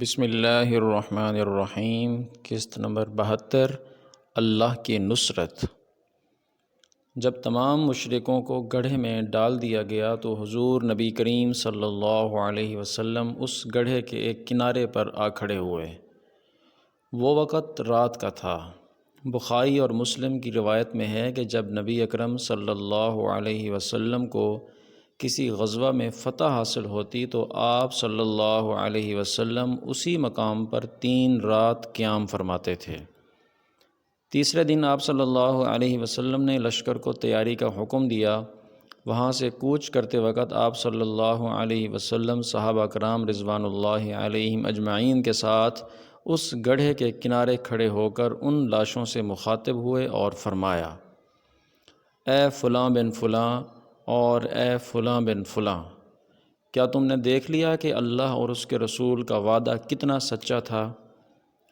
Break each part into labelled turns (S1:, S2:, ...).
S1: بسم اللہ الرحمن الرحیم۔ قسط نمبر 72 اللہ کی نصرت۔ جب تمام مشرکوں کو گڑھے میں ڈال دیا گیا تو حضور نبی کریم صلی اللہ علیہ وسلم اس گڑھے کے ایک کنارے پر آ کھڑے ہوئے۔ وہ وقت رات کا تھا۔ بخاری اور مسلم کی روایت میں ہے کہ جب نبی اکرم صلی اللہ علیہ وسلم کو کسی غزوہ میں فتح حاصل ہوتی تو آپ صلی اللہ علیہ وسلم اسی مقام پر 3 رات قیام فرماتے تھے۔ تیسرے دن آپ صلی اللہ علیہ وسلم نے لشکر کو تیاری کا حکم دیا۔ وہاں سے کوچ کرتے وقت آپ صلی اللہ علیہ وسلم صحابہ کرام رضوان اللہ علیہم اجمعین کے ساتھ اس گڑھے کے کنارے کھڑے ہو کر ان لاشوں سے مخاطب ہوئے اور فرمایا: اے فلاں بن فلاں اور اے فلاں بن فلاں، کیا تم نے دیکھ لیا کہ اللہ اور اس کے رسول کا وعدہ کتنا سچا تھا؟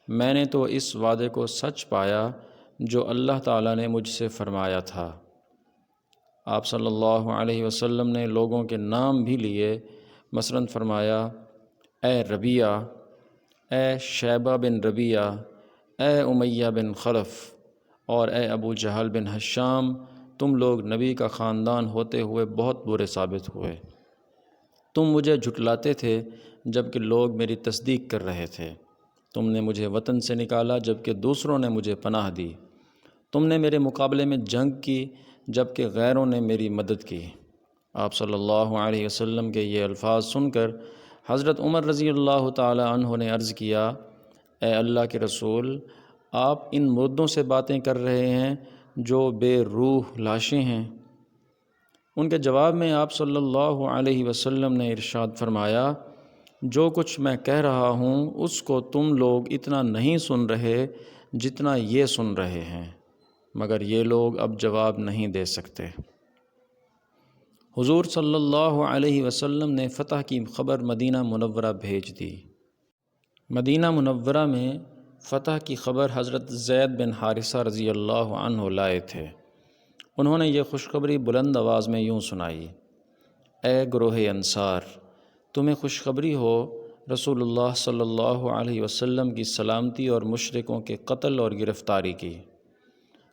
S1: میں نے تو اس وعدے کو سچ پایا جو اللہ تعالیٰ نے مجھ سے فرمایا تھا۔ آپ صلی اللہ علیہ وسلم نے لوگوں کے نام بھی لیے، مثلاً فرمایا: اے ربیعہ، اے شیبہ بن ربیعہ، اے امیہ بن خلف اور اے ابو جہل بن ہشام، تم لوگ نبی کا خاندان ہوتے ہوئے بہت برے ثابت ہوئے۔ تم مجھے جھٹلاتے تھے جبکہ لوگ میری تصدیق کر رہے تھے۔ تم نے مجھے وطن سے نکالا جبکہ دوسروں نے مجھے پناہ دی۔ تم نے میرے مقابلے میں جنگ کی جبکہ غیروں نے میری مدد کی۔ آپ صلی اللہ علیہ وسلم کے یہ الفاظ سن کر حضرت عمر رضی اللہ تعالی عنہ نے عرض کیا: اے اللہ کے رسول، آپ ان مردوں سے باتیں کر رہے ہیں جو بے روح لاشیں ہیں۔ ان کے جواب میں آپ صلی اللہ علیہ وسلم نے ارشاد فرمایا: جو کچھ میں کہہ رہا ہوں اس کو تم لوگ اتنا نہیں سن رہے جتنا یہ سن رہے ہیں، مگر یہ لوگ اب جواب نہیں دے سکتے۔ حضور صلی اللہ علیہ وسلم نے فتح کی خبر مدینہ منورہ بھیج دی۔ مدینہ منورہ میں فتح کی خبر حضرت زید بن حارثہ رضی اللہ عنہ لائے تھے۔ انہوں نے یہ خوشخبری بلند آواز میں یوں سنائی: اے گروہ انصار، تمہیں خوشخبری ہو رسول اللہ صلی اللہ علیہ وسلم کی سلامتی اور مشرکوں کے قتل اور گرفتاری کی۔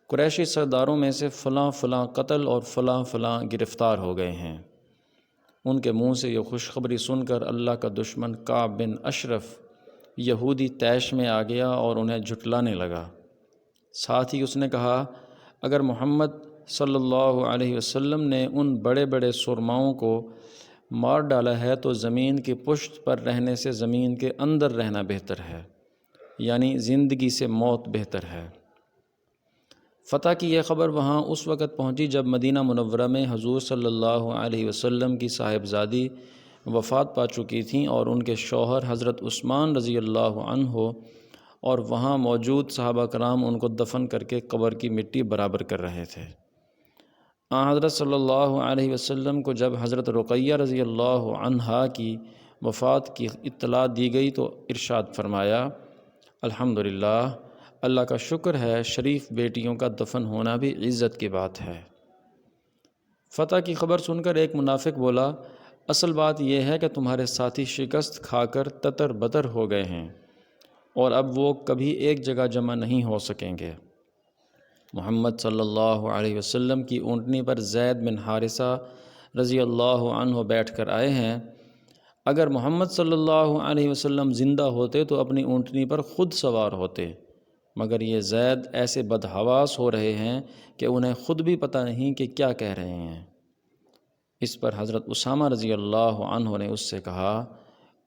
S1: قریشی سرداروں میں سے فلاں فلاں قتل اور فلاں فلاں گرفتار ہو گئے ہیں۔ ان کے منہ سے یہ خوشخبری سن کر اللہ کا دشمن کعب بن اشرف یہودی طیش میں آ گیا اور انہیں جھٹلانے لگا۔ ساتھ ہی اس نے کہا: اگر محمد صلی اللہ علیہ وسلم نے ان بڑے بڑے سرماؤں کو مار ڈالا ہے تو زمین کی پشت پر رہنے سے زمین کے اندر رہنا بہتر ہے، یعنی زندگی سے موت بہتر ہے۔ فتح کی یہ خبر وہاں اس وقت پہنچی جب مدینہ منورہ میں حضور صلی اللہ علیہ وسلم کی صاحبزادی وفات پا چکی تھیں اور ان کے شوہر حضرت عثمان رضی اللہ عنہ اور وہاں موجود صحابہ کرام ان کو دفن کر کے قبر کی مٹی برابر کر رہے تھے۔ حضرت صلی اللہ علیہ وسلم کو جب حضرت رقیہ رضی اللہ عنہا کی وفات کی اطلاع دی گئی تو ارشاد فرمایا: الحمدللہ، اللہ کا شکر ہے، شریف بیٹیوں کا دفن ہونا بھی عزت کی بات ہے۔ فتح کی خبر سن کر ایک منافق بولا: اصل بات یہ ہے کہ تمہارے ساتھی شکست کھا کر تتر بتر ہو گئے ہیں اور اب وہ کبھی ایک جگہ جمع نہیں ہو سکیں گے۔ محمد صلی اللہ علیہ وسلم کی اونٹنی پر زید بن حارثہ رضی اللہ عنہ بیٹھ کر آئے ہیں۔ اگر محمد صلی اللہ علیہ وسلم زندہ ہوتے تو اپنی اونٹنی پر خود سوار ہوتے، مگر یہ زید ایسے بدحواس ہو رہے ہیں کہ انہیں خود بھی پتہ نہیں کہ کیا کہہ رہے ہیں۔ اس پر حضرت اسامہ رضی اللہ عنہ نے اس سے کہا: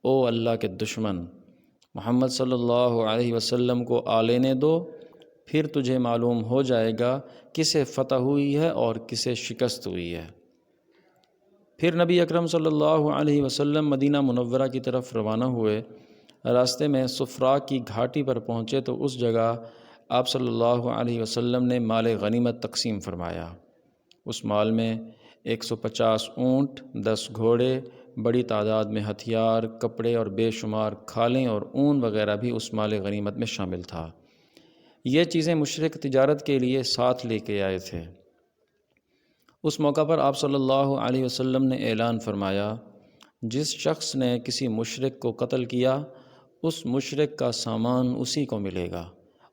S1: او اللہ کے دشمن، محمد صلی اللہ علیہ وسلم کو آ لینے دو، پھر تجھے معلوم ہو جائے گا کسے فتح ہوئی ہے اور کسے شکست ہوئی ہے۔ پھر نبی اکرم صلی اللہ علیہ وسلم مدینہ منورہ کی طرف روانہ ہوئے۔ راستے میں صفراء کی گھاٹی پر پہنچے تو اس جگہ آپ صلی اللہ علیہ وسلم نے مال غنیمت تقسیم فرمایا۔ اس مال میں 150 اونٹ، 10 گھوڑے، بڑی تعداد میں ہتھیار، کپڑے اور بے شمار کھالیں اور اون وغیرہ بھی اس مال غنیمت میں شامل تھا۔ یہ چیزیں مشرک تجارت کے لیے ساتھ لے کے آئے تھے۔ اس موقع پر آپ صلی اللہ علیہ وسلم نے اعلان فرمایا: جس شخص نے کسی مشرک کو قتل کیا اس مشرک کا سامان اسی کو ملے گا،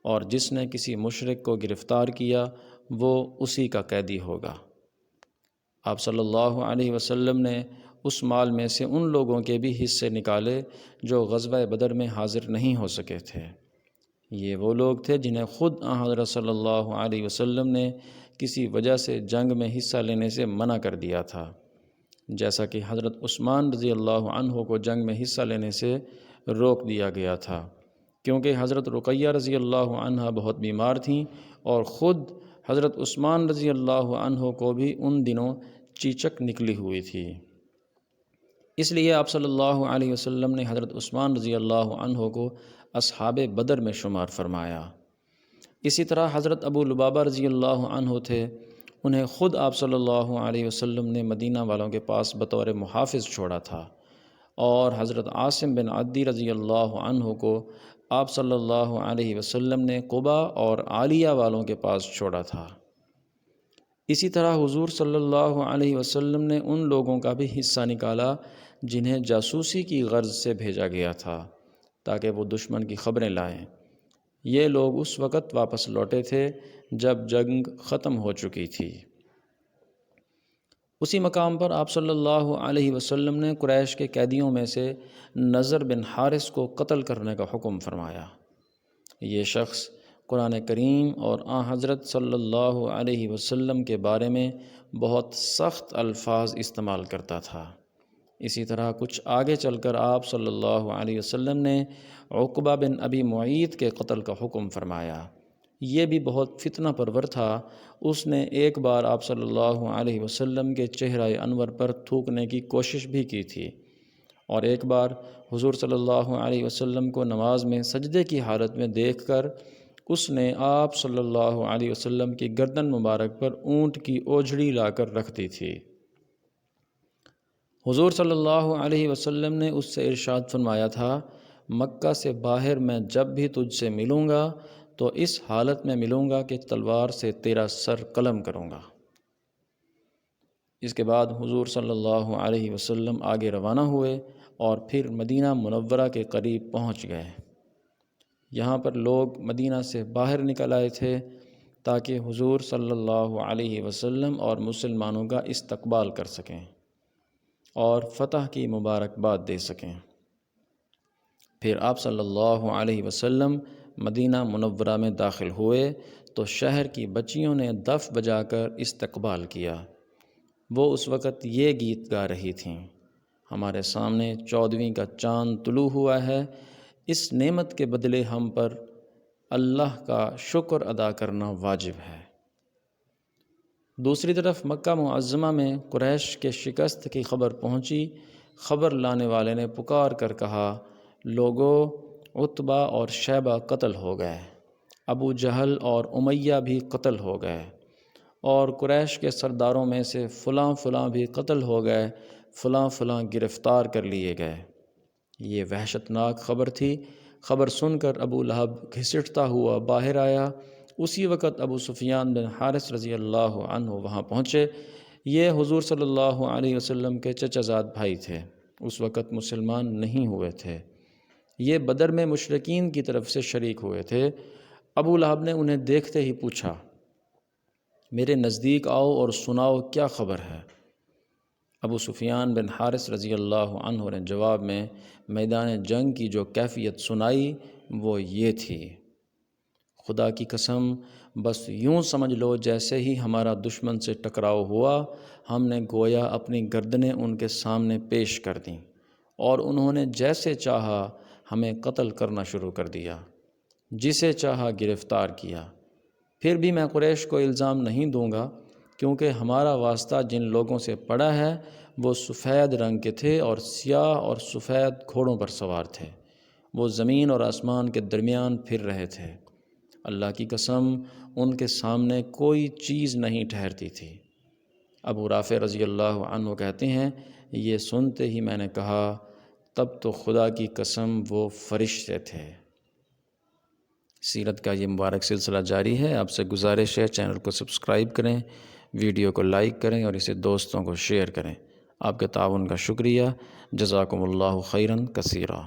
S1: اور جس نے کسی مشرک کو گرفتار کیا وہ اسی کا قیدی ہوگا۔ آپ صلی اللہ علیہ وسلم نے اس مال میں سے ان لوگوں کے بھی حصے نکالے جو غزوہ بدر میں حاضر نہیں ہو سکے تھے۔ یہ وہ لوگ تھے جنہیں خود حضرت صلی اللہ علیہ وسلم نے کسی وجہ سے جنگ میں حصہ لینے سے منع کر دیا تھا، جیسا کہ حضرت عثمان رضی اللہ عنہ کو جنگ میں حصہ لینے سے روک دیا گیا تھا، کیونکہ حضرت رقیہ رضی اللہ عنہ بہت بیمار تھیں اور خود حضرت عثمان رضی اللہ عنہ کو بھی ان دنوں چیچک نکلی ہوئی تھی۔ اس لیے آپ صلی اللہ علیہ وسلم نے حضرت عثمان رضی اللہ عنہ کو اصحاب بدر میں شمار فرمایا۔ اسی طرح حضرت ابو لبابہ رضی اللہ عنہ تھے، انہیں خود آپ صلی اللہ علیہ وسلم نے مدینہ والوں کے پاس بطور محافظ چھوڑا تھا، اور حضرت عاصم بن عدی رضی اللہ عنہ کو آپ صلی اللہ علیہ وسلم نے قبا اور عالیہ والوں کے پاس چھوڑا تھا۔ اسی طرح حضور صلی اللہ علیہ وسلم نے ان لوگوں کا بھی حصہ نکالا جنہیں جاسوسی کی غرض سے بھیجا گیا تھا تاکہ وہ دشمن کی خبریں لائیں۔ یہ لوگ اس وقت واپس لوٹے تھے جب جنگ ختم ہو چکی تھی۔ اسی مقام پر آپ صلی اللہ علیہ وسلم نے قریش کے قیدیوں میں سے نضر بن حارث کو قتل کرنے کا حکم فرمایا۔ یہ شخص قرآن کریم اور حضرت صلی اللہ علیہ وسلم کے بارے میں بہت سخت الفاظ استعمال کرتا تھا۔ اسی طرح کچھ آگے چل کر آپ صلی اللہ علیہ وسلم نے عقبہ بن ابی معیط کے قتل کا حکم فرمایا۔ یہ بھی بہت فتنہ پرور تھا، اس نے ایک بار آپ صلی اللہ علیہ وسلم کے چہرہ انور پر تھوکنے کی کوشش بھی کی تھی، اور ایک بار حضور صلی اللہ علیہ وسلم کو نماز میں سجدے کی حالت میں دیکھ کر اس نے آپ صلی اللہ علیہ وسلم کی گردن مبارک پر اونٹ کی اوجھڑی لا کر رکھ دی تھی۔ حضور صلی اللہ علیہ وسلم نے اس سے ارشاد فرمایا تھا، مکہ سے باہر میں جب بھی تجھ سے ملوں گا تو اس حالت میں ملوں گا کہ تلوار سے تیرا سر قلم کروں گا۔ اس کے بعد حضور صلی اللہ علیہ وسلم آگے روانہ ہوئے اور پھر مدینہ منورہ کے قریب پہنچ گئے۔ یہاں پر لوگ مدینہ سے باہر نکل آئے تھے تاکہ حضور صلی اللہ علیہ وسلم اور مسلمانوں کا استقبال کر سکیں اور فتح کی مبارکباد دے سکیں۔ پھر آپ صلی اللہ علیہ وسلم مدینہ منورہ میں داخل ہوئے تو شہر کی بچیوں نے دف بجا کر استقبال کیا۔ وہ اس وقت یہ گیت گا رہی تھیں، ہمارے سامنے 14ویں کا چاند طلوع ہوا ہے، اس نعمت کے بدلے ہم پر اللہ کا شکر ادا کرنا واجب ہے۔ دوسری طرف مکہ معظمہ میں قریش کے شکست کی خبر پہنچی۔ خبر لانے والے نے پکار کر کہا، لوگو، عتبہ اور شیبہ قتل ہو گئے، ابو جہل اور امیہ بھی قتل ہو گئے، اور قریش کے سرداروں میں سے فلاں فلاں بھی قتل ہو گئے، فلاں فلاں گرفتار کر لیے گئے۔ یہ وحشتناک خبر تھی۔ خبر سن کر ابو لہب گھسٹتا ہوا باہر آیا۔ اسی وقت ابو سفیان بن حارث رضی اللہ عنہ وہاں پہنچے۔ یہ حضور صلی اللہ علیہ وسلم کے چچا زاد بھائی تھے، اس وقت مسلمان نہیں ہوئے تھے۔ یہ بدر میں مشرکین کی طرف سے شریک ہوئے تھے۔ ابو لہب نے انہیں دیکھتے ہی پوچھا، میرے نزدیک آؤ اور سناؤ کیا خبر ہے؟ ابو سفیان بن حارث رضی اللہ عنہ نے جواب میں میدان جنگ کی جو کیفیت سنائی وہ یہ تھی، خدا کی قسم، بس یوں سمجھ لو جیسے ہی ہمارا دشمن سے ٹکراؤ ہوا، ہم نے گویا اپنی گردنیں ان کے سامنے پیش کر دیں، اور انہوں نے جیسے چاہا ہمیں قتل کرنا شروع کر دیا، جسے چاہا گرفتار کیا۔ پھر بھی میں قریش کو الزام نہیں دوں گا، کیونکہ ہمارا واسطہ جن لوگوں سے پڑا ہے وہ سفید رنگ کے تھے اور سیاہ اور سفید گھوڑوں پر سوار تھے۔ وہ زمین اور آسمان کے درمیان پھر رہے تھے۔ اللہ کی قسم، ان کے سامنے کوئی چیز نہیں ٹھہرتی تھی۔ ابو رافع رضی اللہ عنہ کہتے ہیں، یہ سنتے ہی میں نے کہا، تب تو خدا کی قسم وہ فرشتے تھے۔ سیرت کا یہ مبارک سلسلہ جاری ہے۔ آپ سے گزارش ہے چینل کو سبسکرائب کریں، ویڈیو کو لائک کریں اور اسے دوستوں کو شیئر کریں۔ آپ کے تعاون کا شکریہ۔ جزاکم اللہ خیراً کثیرا۔